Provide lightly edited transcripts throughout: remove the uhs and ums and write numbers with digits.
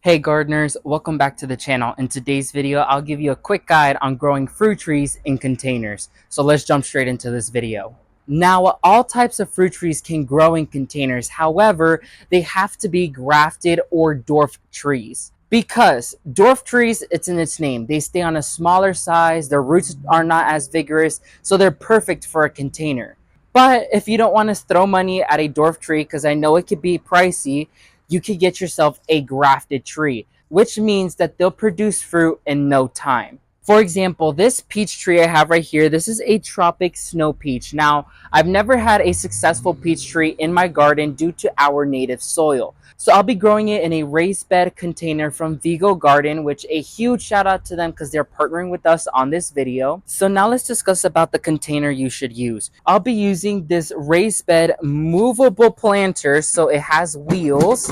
Hey gardeners, welcome back to the channel. In today's video, I'll give you a quick guide on growing fruit trees in containers. So let's jump straight into this video. Now, all types of fruit trees can grow in containers. However, they have to be grafted or dwarf trees. Because dwarf trees, it's in its name. They stay on a smaller size, their roots are not as vigorous, so they're perfect for a container. But if you don't want to throw money at a dwarf tree, because I know it could be pricey, you could get yourself a grafted tree, which means that they'll produce fruit in no time. For example, this peach tree I have right here, this is a tropic snow peach. Now, I've never had a successful peach tree in my garden due to our native soil. So I'll be growing it in a raised bed container from Vigo Garden, which a huge shout out to them because they're partnering with us on this video. So now let's discuss about the container you should use. I'll be using this raised bed movable planter, so it has wheels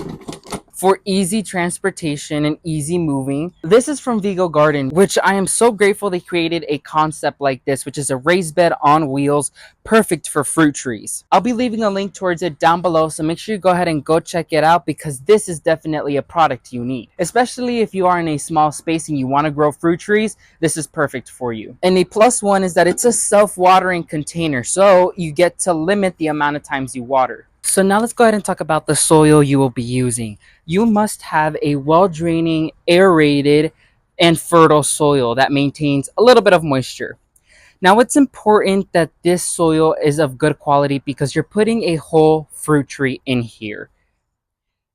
for easy transportation and easy moving. This is from Vigo Garden, which I am so grateful they created a concept like this, which is a raised bed on wheels, perfect for fruit trees. I'll be leaving a link towards it down below, so make sure you go ahead and go check it out because this is definitely a product you need. Especially if you are in a small space and you want to grow fruit trees, this is perfect for you. And a plus one is that it's a self-watering container, so you get to limit the amount of times you water. So now let's go ahead and talk about the soil you will be using. You must have a well-draining, aerated, and fertile soil that maintains a little bit of moisture. Now it's important that this soil is of good quality because you're putting a whole fruit tree in here.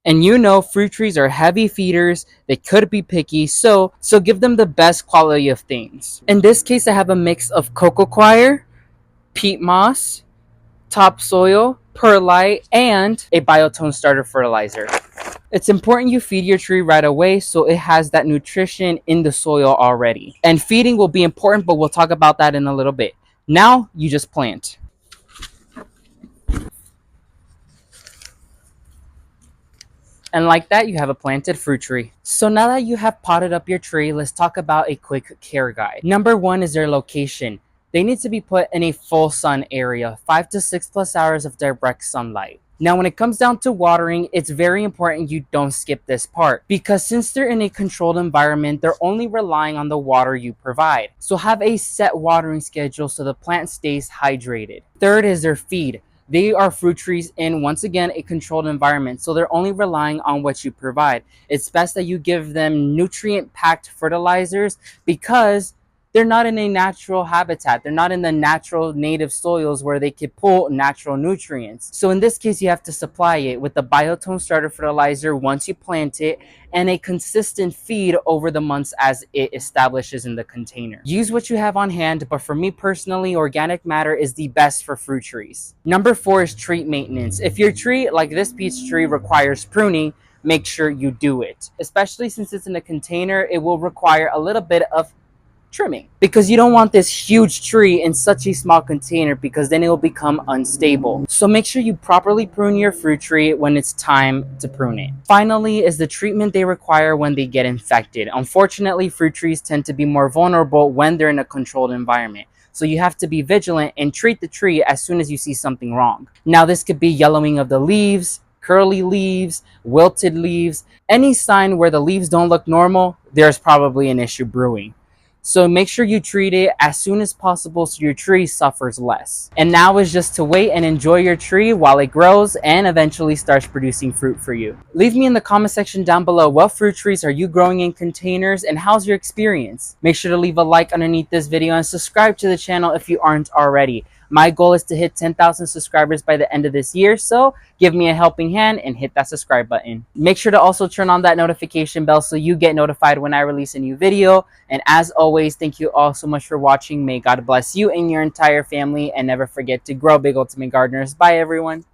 And you know fruit trees are heavy feeders, they could be picky, so give them the best quality of things. In this case, I have a mix of cocoa coir, peat moss, topsoil, perlite, and a biotone starter fertilizer. It's important you feed your tree right away so it has that nutrition in the soil already. And feeding will be important, but we'll talk about that in a little bit. Now you just plant. And like that, you have a planted fruit tree. So now that you have potted up your tree, let's talk about a quick care guide. Number one is their location. They need to be put in a full sun area, 5 to 6 plus hours of direct sunlight. Now, when it comes down to watering, it's very important you don't skip this part because since they're in a controlled environment, they're only relying on the water you provide. So have a set watering schedule so the plant stays hydrated. Third is their feed. They are fruit trees in, once again, a controlled environment, so they're only relying on what you provide. It's best that you give them nutrient-packed fertilizers because they're not in a natural habitat. They're not in the natural native soils where they could pull natural nutrients. So in this case, you have to supply it with the biotone starter fertilizer once you plant it and a consistent feed over the months as it establishes in the container. Use what you have on hand, but for me personally, organic matter is the best for fruit trees. Number four is tree maintenance. If your tree, like this peach tree, requires pruning, make sure you do it. Especially since it's in a container, it will require a little bit of trimming because you don't want this huge tree in such a small container because then it will become unstable. So make sure you properly prune your fruit tree when it's time to prune it. Finally is the treatment they require when they get infected. Unfortunately, fruit trees tend to be more vulnerable when they're in a controlled environment. So you have to be vigilant and treat the tree as soon as you see something wrong. Now this could be yellowing of the leaves, curly leaves, wilted leaves. Any sign where the leaves don't look normal, there's probably an issue brewing. So make sure you treat it as soon as possible so your tree suffers less. And now is just to wait and enjoy your tree while it grows and eventually starts producing fruit for you. Leave me in the comment section down below what fruit trees are you growing in containers and how's your experience. Make sure to leave a like underneath this video and subscribe to the channel if you aren't already. My goal is to hit 10,000 subscribers by the end of this year, so give me a helping hand and hit that subscribe button. Make sure to also turn on that notification bell so you get notified when I release a new video. And as always, thank you all so much for watching. May God bless you and your entire family, and never forget to grow big, ultimate gardeners. Bye, everyone.